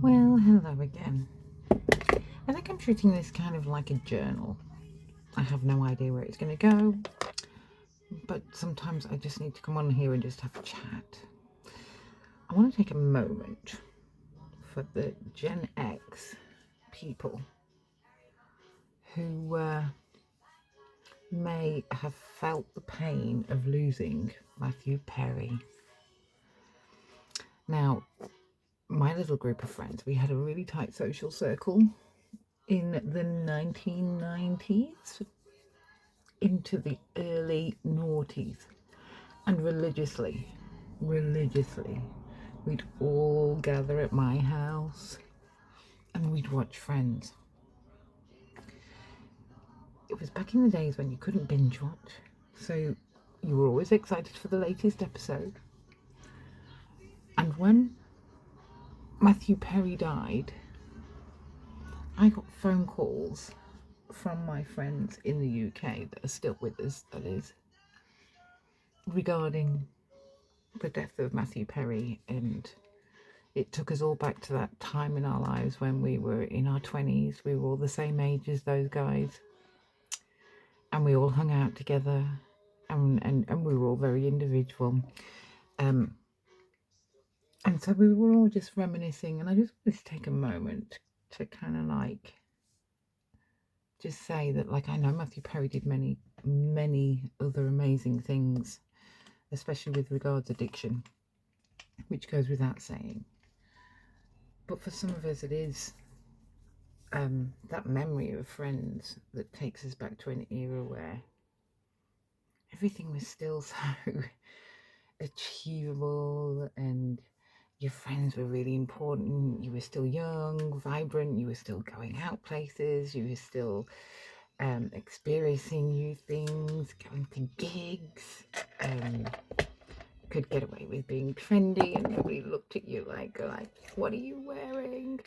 Well, hello again. I think I'm treating this kind of like a journal. I have no idea where it's going to go, but sometimes I just need to come on here and just have a chat. I want to take a moment for the Gen X people who may have felt the pain of losing Mathew Perry. Now, my little group of friends, we had a really tight social circle in the 1990s into the early noughties, and religiously, we'd all gather at my house and we'd watch Friends. It was back in the days when you couldn't binge watch, so you were always excited for the latest episode. And when Mathew Perry died, I got phone calls from my friends in the UK that are still with us, that is, regarding the death of Mathew Perry, and it took us all back to that time in our lives when we were in our 20s. We were all the same age as those guys, and we all hung out together, and we were all very individual. And so we were all just reminiscing, and I just wanted to take a moment to kind of like just say that, like, I know Mathew Perry did many, many other amazing things, especially with regards addiction, which goes without saying. But for some of us, it is that memory of Friends that takes us back to an era where everything was still so achievable, and your friends were really important. You were still young, vibrant, you were still going out places, you were still experiencing new things, going to gigs, could get away with being trendy and nobody looked at you like what are you wearing?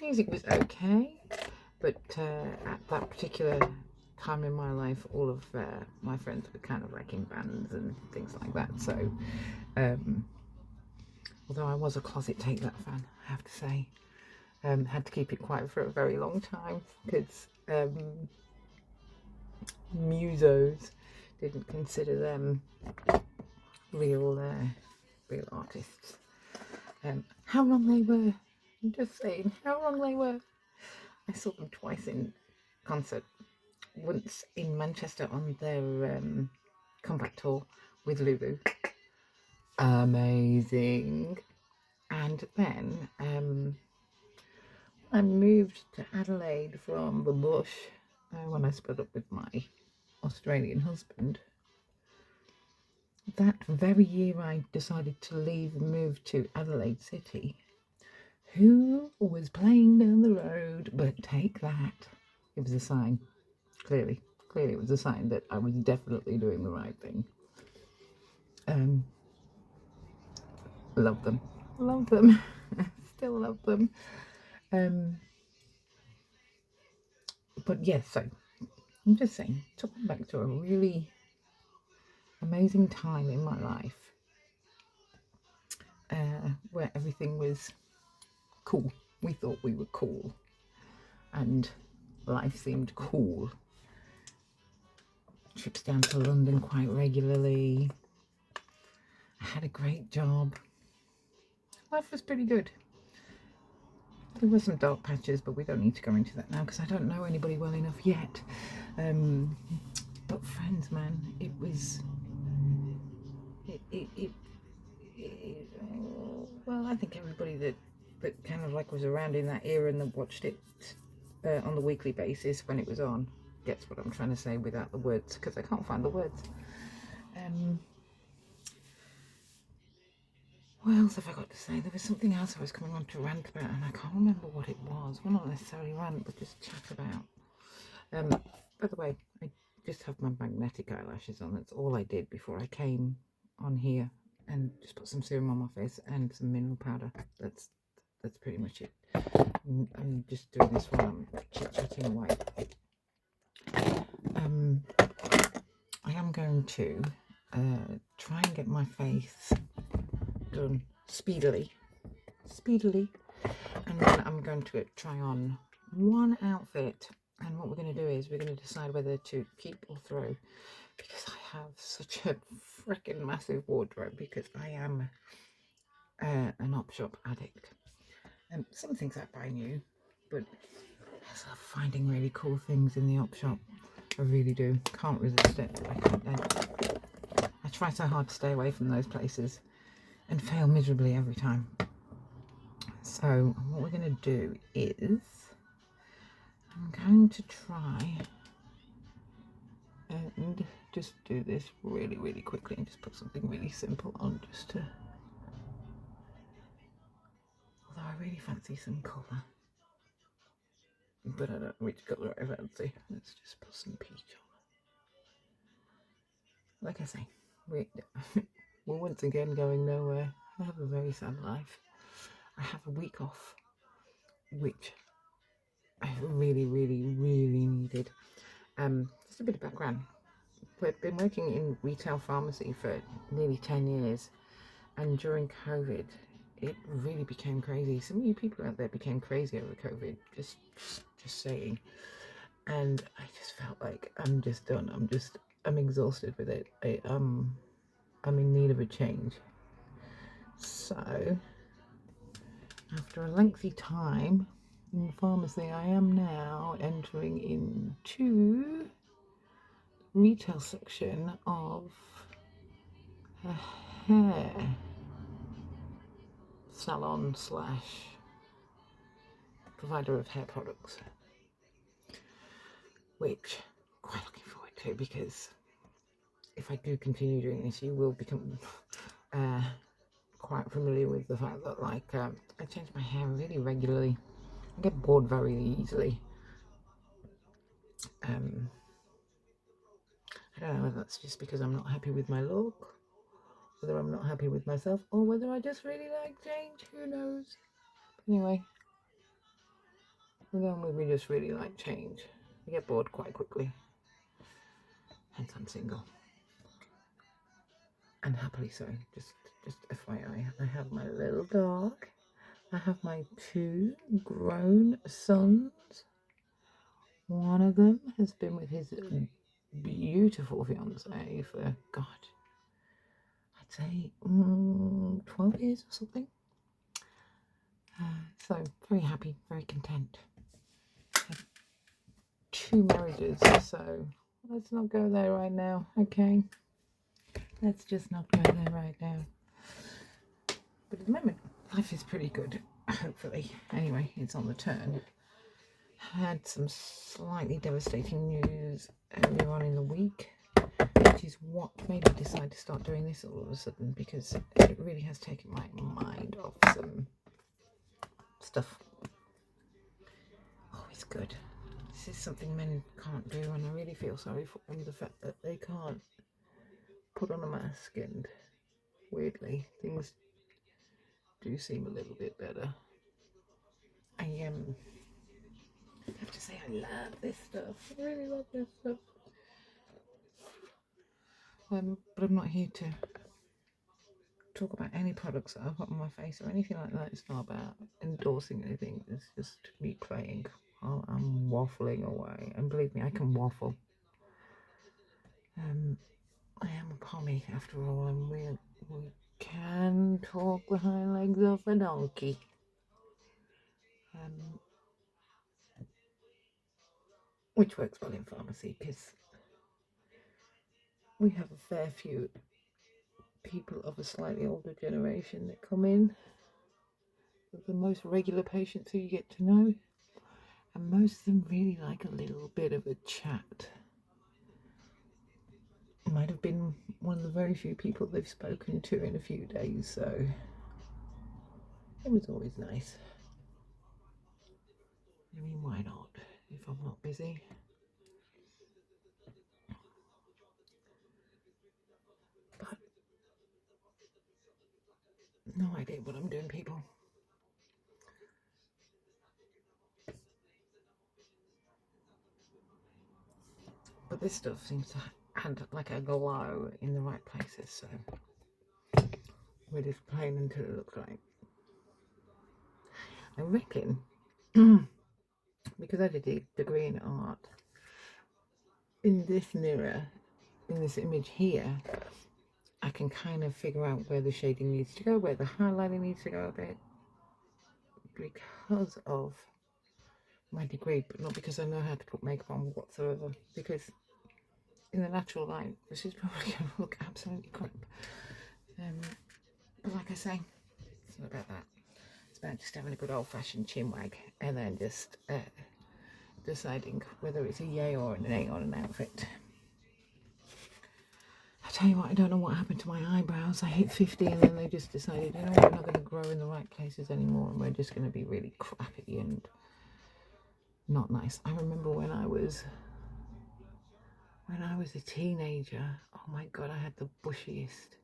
Music was okay, but at that particular time in my life, all of my friends were kind of like in bands and things like that. So although I was a closet Take That fan, I have to say, had to keep it quiet for a very long time because musos didn't consider them real artists. How wrong they were. I'm just saying, how wrong they were. I saw them twice in concert. Once in Manchester on their comeback tour with Lulu. Amazing. And then I moved to Adelaide from the bush when I split up with my Australian husband. That very year I decided to leave and move to Adelaide City. Who was playing down the road but Take That? It was a sign. Clearly it was a sign that I was definitely doing the right thing. Love them. Still love them. But yes, so I'm just saying, took me back to a really amazing time in my life where everything was cool. We thought we were cool and life seemed cool. Trips down to London quite regularly. I had a great job. Life was pretty good. There were some dark patches, but we don't need to go into that now because I don't know anybody well enough yet. But Friends, man, it was. Well, I think everybody that kind of like was around in that era and that watched it on the weekly basis when it was on gets what I'm trying to say without the words, because I can't find the words. What else have I got to say? There was something else I was coming on to rant about, and I can't remember what it was. Well, not necessarily rant, but just chat about. By the way, I just have my magnetic eyelashes on. That's all I did before I came on here, and just put some serum on my face and some mineral powder. That's pretty much it. I'm just doing this while I'm chit-chatting away. I am going to try and get my face done speedily speedily. And then I'm going to try on one outfit. And what we're going to do is we're going to decide whether to keep or throw. Because I have such a freaking massive wardrobe. Because I am an op shop addict. And some things I buy new. But I love finding really cool things in the op shop. I really do. Can't resist it. I try so hard to stay away from those places and fail miserably every time. So what we're going to do is I'm going to try and just do this really, really quickly and just put something really simple on just to... Although I really fancy some colour. But I don't know which colour I fancy. Let's just put some peach on. Like I say, we're once again going nowhere. I have a very sad life. I have a week off, which I really, really, really needed. Just a bit of background. We've been working in retail pharmacy for nearly 10 years, and during COVID, it really became crazy. Some of you people out there became crazy over COVID, just saying. And I just felt like I'm just done. I'm exhausted with it. I'm in need of a change. So, after a lengthy time in pharmacy, I am now entering into retail section of a hair salon slash provider of hair products, which I'm quite looking forward to, because if I do continue doing this, you will become quite familiar with the fact that I change my hair really regularly. I get bored very easily. I don't know whether that's just because I'm not happy with my look, whether I'm not happy with myself, or whether I just really like change. Who knows? Anyway, we just really like change. I get bored quite quickly. Hence I'm single. And happily so. Just FYI. I have my little dog. I have my 2 grown sons. One of them has been with his beautiful fiance for, God, I'd say 12 years or something. So very happy, very content. 2 marriages, so let's not go there right now, okay? Let's just not go there right now. But at the moment, life is pretty good, hopefully. Anyway, it's on the turn. Had some slightly devastating news earlier on in the week, which is what made me decide to start doing this all of a sudden, because it really has taken my mind off some stuff. Always good. This is something men can't do, and I really feel sorry for them, the fact that they can't put on a mask, and weirdly things do seem a little bit better. I have to say I love this stuff. I really love this stuff. But I'm not here to talk about any products that I've got on my face or anything like that. It's not about endorsing anything. It's just me playing. I'm waffling away, and believe me, I can waffle. I am a commie after all, and we can talk the hind legs off a donkey. Which works well in pharmacy, because we have a fair few people of a slightly older generation that come in. The most regular patients who you get to know, and most of them really like a little bit of a chat. Might have been one of the very few people they've spoken to in a few days, so it was always nice. I mean, why not, if I'm not busy? But no idea what I'm doing, people. But this stuff seems to add like a glow in the right places, so we're just playing until it looks right. I reckon, because I did a degree in art, in this mirror, in this image here, I can kind of figure out where the shading needs to go, where the highlighting needs to go a bit, because of my degree, but not because I know how to put makeup on whatsoever, because in the natural light, this is probably going to look absolutely crap. But like I say, it's not about that. It's about just having a good old-fashioned chinwag and then just deciding whether it's a yay or an nay on an outfit. I tell you what, I don't know what happened to my eyebrows. I hit 50 and then they just decided, you know what, we're not going to grow in the right places anymore and we're just going to be really crappy and not nice. I remember when I was a teenager, oh my God, I had the bushiest,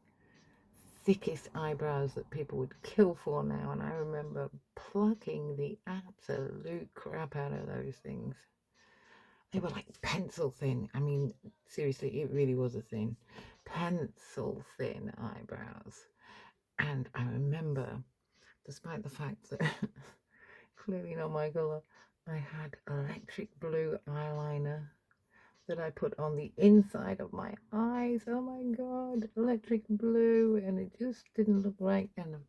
thickest eyebrows that people would kill for now, and I remember plucking the absolute crap out of those things. They were like pencil thin. I mean, seriously, it really was a thing. Pencil thin eyebrows. And I remember, despite the fact that clearly not my colour, I had electric blue eyeliner that I put on the inside of my eyes. Oh my God, electric blue, and it just didn't look right. And a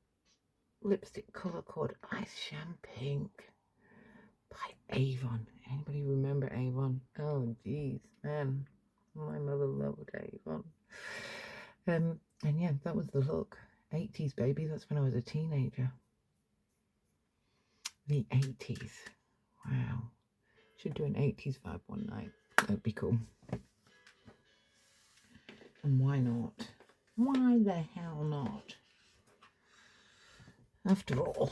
lipstick colour called Ice Sham Pink by Avon. Anybody remember Avon? Oh geez, man, my mother loved Avon. And yeah, that was the look. 80s baby, that's when I was a teenager. The 80s. Wow. Should do an 80s vibe one night. That'd be cool. And why not? Why the hell not? After all,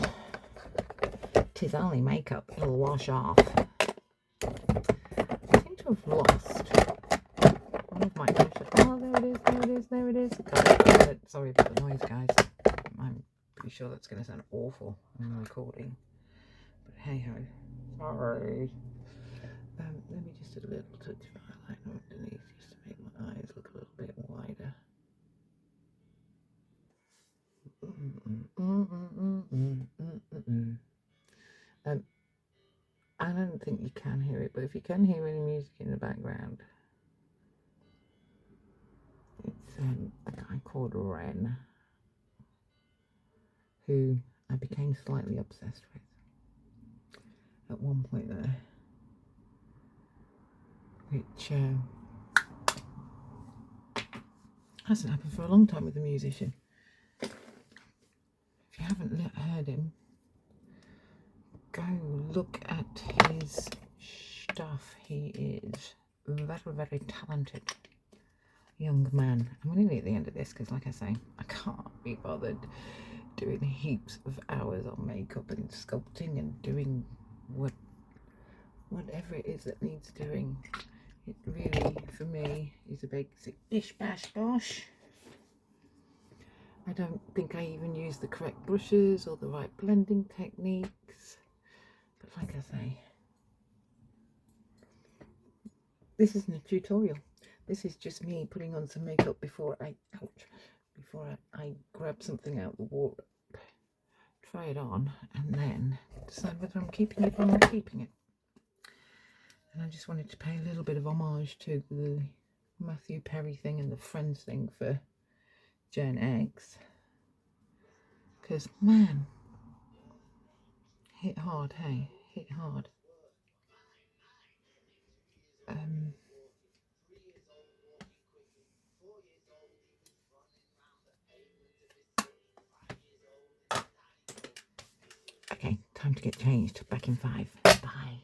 'tis only makeup. It'll wash off. I seem to have lost one of my eyeshadow. Oh, there it is, there it is, there it is. Got it. Sorry about the noise, guys. I'm pretty sure that's going to sound awful in the recording. But hey ho. Sorry. Let me just do a little touch of eyeliner underneath just to make my eyes look a little bit wider. I don't think you can hear it, but if you can hear any music in the background, it's a guy called Ren, who I became slightly obsessed with at one point there, which hasn't happened for a long time with a musician. If you haven't heard him, go look at his stuff. He is very, very talented young man. I'm nearly at the end of this because, like I say, I can't be bothered doing heaps of hours on makeup and sculpting and doing whatever it is that needs doing. It really, for me, is a basic bish bash bosh. I don't think I even use the correct brushes or the right blending techniques. But like I say, this isn't a tutorial. This is just me putting on some makeup before I grab something out the wardrobe, try it on, and then decide whether I'm keeping it or not keeping it. And I just wanted to pay a little bit of homage to the Mathew Perry thing and the Friends thing for Gen X. Because, man, hit hard, hey? Hit hard. Okay, time to get changed. Back in 5. Bye.